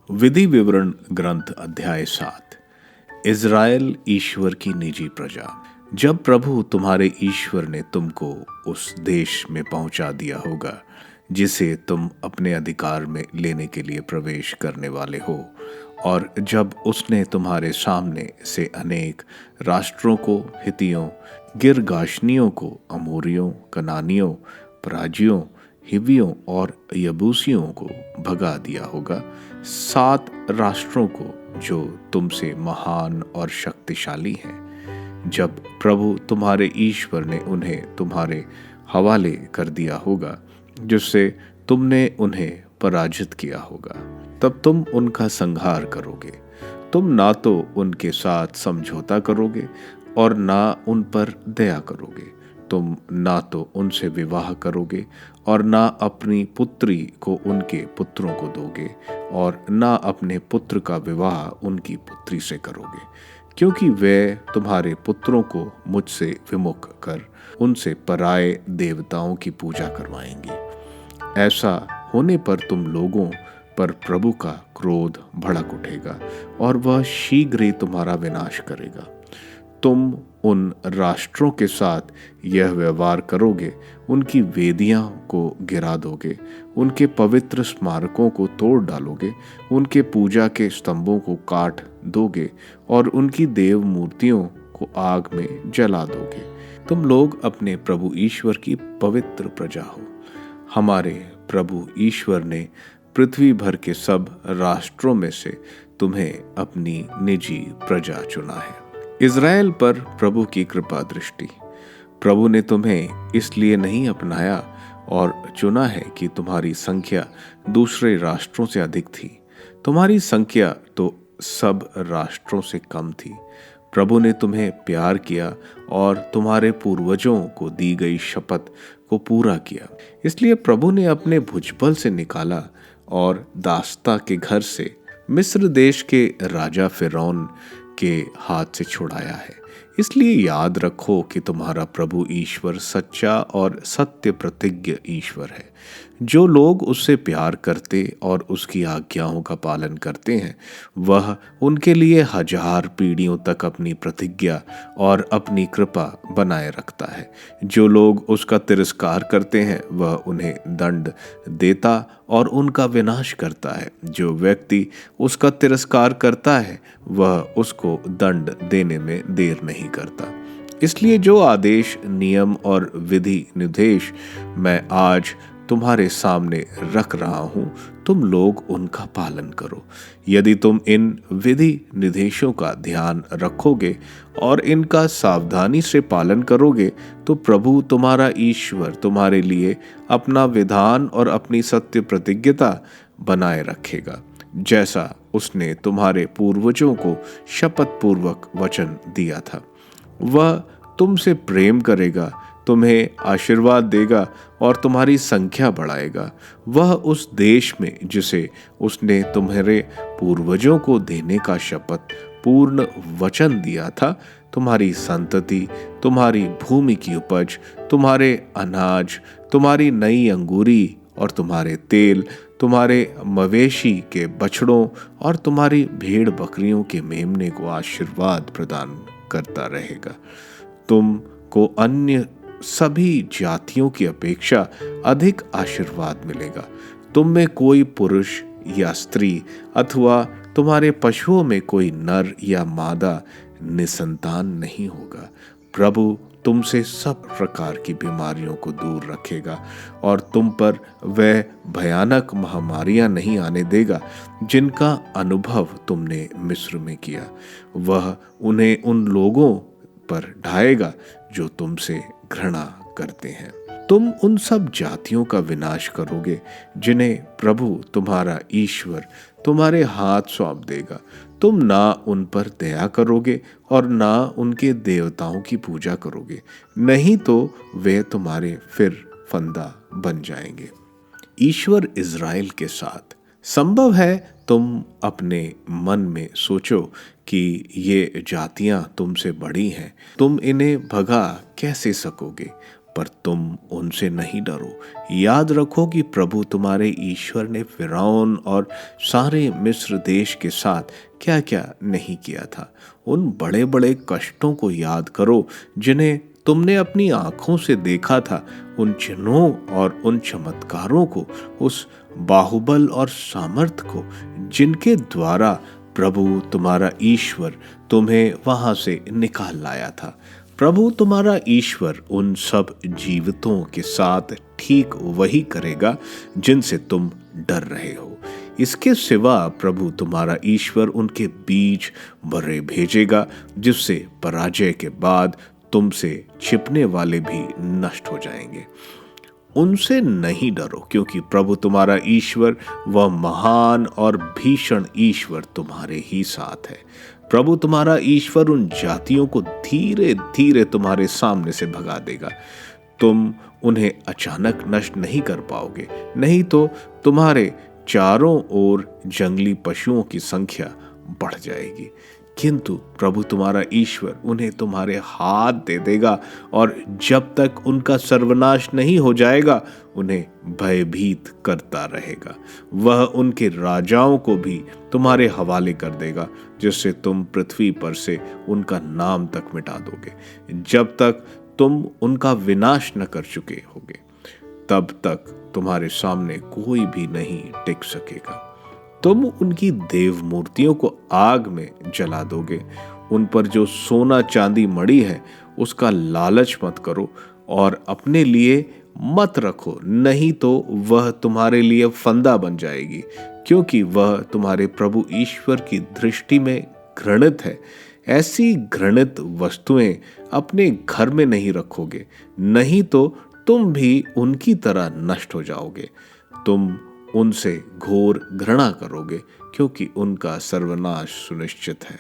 विधि विवरण ग्रंथ अध्याय 7। इज़राइल ईश्वर की निजी प्रजा। जब प्रभु तुम्हारे ईश्वर ने तुमको उस देश में पहुंचा दिया होगा जिसे तुम अपने अधिकार में लेने के लिए प्रवेश करने वाले हो, और जब उसने तुम्हारे सामने से अनेक राष्ट्रों को, हितियों, गिरगाशनियों को, अमोरियों, कनानियों, पराजियों, हिवियों और यबूसियों को भगा दिया होगा, 7 राष्ट्रों को जो तुमसे महान और शक्तिशाली हैं, जब प्रभु तुम्हारे ईश्वर ने उन्हें तुम्हारे हवाले कर दिया होगा, जिससे तुमने उन्हें पराजित किया होगा, तब तुम उनका संहार करोगे। तुम ना तो उनके साथ समझौता करोगे और ना उन पर दया करोगे। तुम ना तो उनसे विवाह करोगे और ना अपनी पुत्री को उनके पुत्रों को दोगे, और ना अपने पुत्र का विवाह उनकी पुत्री से करोगे, क्योंकि वे तुम्हारे पुत्रों को मुझसे विमुख कर उनसे पराये देवताओं की पूजा करवाएंगी। ऐसा होने पर तुम लोगों पर प्रभु का क्रोध भड़क उठेगा और वह शीघ्र ही तुम्हारा विनाश करेगा। तुम उन राष्ट्रों के साथ यह व्यवहार करोगे, उनकी वेदियां को गिरा दोगे, उनके पवित्र स्मारकों को तोड़ डालोगे, उनके पूजा के स्तंभों को काट दोगे और उनकी देव मूर्तियों को आग में जला दोगे। तुम लोग अपने प्रभु ईश्वर की पवित्र प्रजा हो। हमारे प्रभु ईश्वर ने पृथ्वी भर के सब राष्ट्रों में से तुम्हें अपनी निजी प्रजा चुना है। इज़राइल पर प्रभु की कृपा दृष्टि। प्रभु ने तुम्हें इसलिए नहीं अपनाया और चुना है कि तुम्हारी संख्या दूसरे राष्ट्रों से अधिक थी। तुम्हारी संख्या तो सब राष्ट्रों से कम थी। प्रभु ने तुम्हें प्यार किया और तुम्हारे पूर्वजों को दी गई शपथ को पूरा किया। इसलिए प्रभु ने अपने भुजबल से निकाला और दास्ता के घर से, मिस्र देश के राजा फिरौन के हाथ से छुड़ाया है। इसलिए याद रखो कि तुम्हारा प्रभु ईश्वर सच्चा और सत्य प्रतिज्ञ ईश्वर है। जो लोग उससे प्यार करते और उसकी आज्ञाओं का पालन करते हैं, वह उनके लिए 1000 पीढ़ियों तक अपनी प्रतिज्ञा और अपनी कृपा बनाए रखता है। जो लोग उसका तिरस्कार करते हैं, वह उन्हें दंड देता और उनका विनाश करता है। जो व्यक्ति उसका तिरस्कार करता है, वह उसको दंड देने में देर नहीं करता। इसलिए जो आदेश, नियम और विधि निर्देश मैं आज तुम्हारे सामने रख रहा हूं, तुम लोग उनका पालन करो। यदि तुम इन विधि निर्देशों का ध्यान रखोगे और इनका सावधानी से पालन करोगे, तो प्रभु तुम्हारा ईश्वर तुम्हारे लिए अपना विधान और अपनी सत्य प्रतिज्ञता बनाए रखेगा, जैसा उसने तुम्हारे पूर्वजों को शपथ पूर्वक वचन दिया था। वह तुमसे प्रेम करेगा, तुम्हें आशीर्वाद देगा और तुम्हारी संख्या बढ़ाएगा। वह उस देश में जिसे उसने तुम्हारे पूर्वजों को देने का शपथ पूर्ण वचन दिया था, तुम्हारी संतति, तुम्हारी भूमि की उपज, तुम्हारे अनाज, तुम्हारी नई अंगूरी और तुम्हारे तेल, तुम्हारे मवेशी के बछड़ों और तुम्हारी भेड़ बकरियों के मेमने को आशीर्वाद प्रदान करता रहेगा। तुमको अन्य सभी जातियों की अपेक्षा अधिक आशीर्वाद मिलेगा। तुम में कोई पुरुष या स्त्री अथवा तुम्हारे पशुओं में कोई नर या मादा निसंतान नहीं होगा। प्रभु तुमसे सब प्रकार की बीमारियों को दूर रखेगा और तुम पर वह भयानक महामारियां नहीं आने देगा जिनका अनुभव तुमने मिस्र में किया। वह उन्हें उन लोगों पर ढाएगा जो तुमसे घृणा करते हैं। तुम उन सब जातियों का विनाश करोगे जिन्हें प्रभु तुम्हारा ईश्वर तुम्हारे हाथ सौंप देगा। तुम ना उन पर दया करोगे और ना उनके देवताओं की पूजा करोगे, नहीं तो वे तुम्हारे फिर फंदा बन जाएंगे। ईश्वर इज़राइल के साथ। संभव है तुम अपने मन में सोचो कि ये जातियां तुमसे बड़ी हैं, तुम इन्हें भगा कैसे सकोगे। पर तुम उनसे नहीं डरो। याद रखो कि प्रभु तुम्हारे ईश्वर ने फिरौन और सारे मिस्र देश के साथ क्या क्या नहीं किया था। उन बड़े बड़े कष्टों को याद करो जिन्हें तुमने अपनी आंखों से देखा था, उन चिन्हों और उन चमत्कारों को, उस बाहुबल और सामर्थ को जिनके द्वारा प्रभु तुम्हारा ईश्वर तुम्हें वहां से निकाल लाया था। प्रभु तुम्हारा ईश्वर उन सब जीवितों के साथ ठीक वही करेगा जिनसे तुम डर रहे हो। इसके सिवा प्रभु तुम्हारा ईश्वर उनके बीच बर्रे भेजेगा, जिससे पराजय के बाद तुमसे छिपने वाले भी नष्ट हो जाएंगे। उनसे नहीं डरो, क्योंकि प्रभु तुम्हारा ईश्वर वह महान और भीषण ईश्वर तुम्हारे ही साथ है। प्रभु तुम्हारा ईश्वर उन जातियों को धीरे धीरे तुम्हारे सामने से भगा देगा। तुम उन्हें अचानक नष्ट नहीं कर पाओगे, नहीं तो तुम्हारे चारों ओर जंगली पशुओं की संख्या बढ़ जाएगी। किंतु प्रभु तुम्हारा ईश्वर उन्हें तुम्हारे हाथ दे देगा, और जब तक उनका सर्वनाश नहीं हो जाएगा उन्हें भयभीत करता रहेगा। वह उनके राजाओं को भी तुम्हारे हवाले कर देगा, जिससे तुम पृथ्वी पर से उनका नाम तक मिटा दोगे। जब तक तुम उनका विनाश न कर चुके होगे, तब तक तुम्हारे सामने कोई भी नहीं टिक सकेगा। तुम उनकी देव मूर्तियों को आग में जला दोगे। उन पर जो सोना चांदी मड़ी है उसका लालच मत करो और अपने लिए मत रखो, नहीं तो वह तुम्हारे लिए फंदा बन जाएगी, क्योंकि वह तुम्हारे प्रभु ईश्वर की दृष्टि में घृणित है। ऐसी घृणित वस्तुएं अपने घर में नहीं रखोगे, नहीं तो तुम भी उनकी तरह नष्ट हो जाओगे। तुम उनसे घोर घृणा करोगे, क्योंकि उनका सर्वनाश सुनिश्चित है।